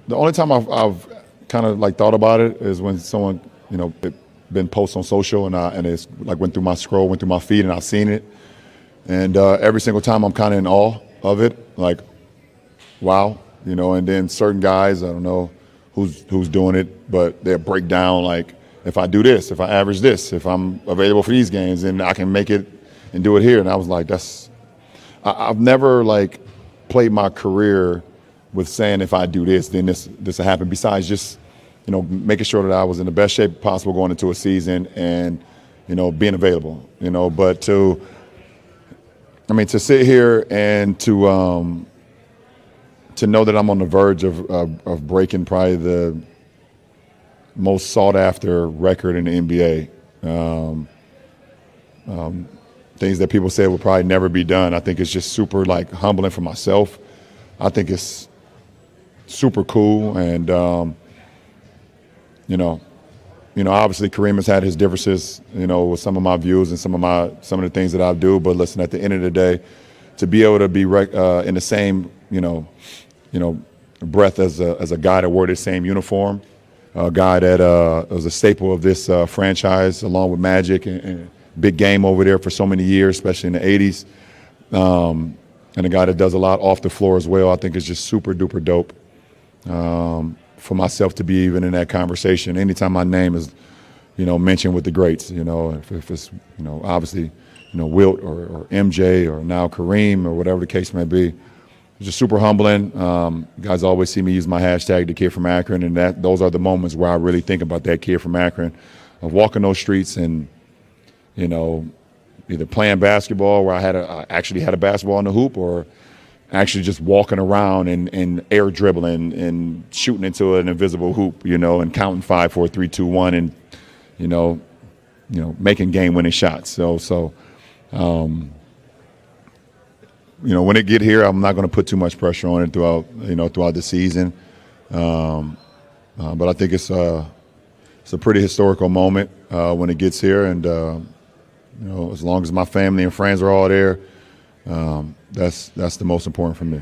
The only time I've kind of like thought about it is when someone, been posts on social and it's like went through my scroll, went through my feed, and I've seen it. And every single time I'm kind of in awe of it, like, wow, and then certain guys, I don't know who's doing it, but they'll break down like, if I do this, if I average this, if I'm available for these games, then I can make it and do it here. And I was like, I've never like played my career with saying if I do this, then this will happen. Besides just, making sure that I was in the best shape possible going into a season and, being available. But to sit here and to know that I'm on the verge of breaking probably the most sought after record in the NBA. Things that people say will probably never be done. I think it's just super like humbling for myself. I think it's super cool, and obviously Kareem has had his differences, with some of my views and some of the things that I do. But listen, at the end of the day, to be able to be in the same, breath as a guy that wore the same uniform, a guy that was a staple of this franchise, along with Magic and big game over there for so many years, especially in the '80s, and a guy that does a lot off the floor as well. I think it's just super duper dope. For myself to be even in that conversation, anytime my name is, mentioned with the greats, if it's, obviously, Wilt or MJ or now Kareem or whatever the case may be, it's just super humbling. Guys always see me use my hashtag, the kid from Akron, and those are the moments where I really think about that kid from Akron, of walking those streets and, either playing basketball where I actually had a basketball in the hoop, or actually just walking around and air dribbling and shooting into an invisible hoop, and counting 5, 4, 3, 2, 1, and making game-winning shots. So when it get here, I'm not going to put too much pressure on it throughout the season. But I think it's a pretty historical moment when it gets here, and as long as my family and friends are all there, that's the most important for me.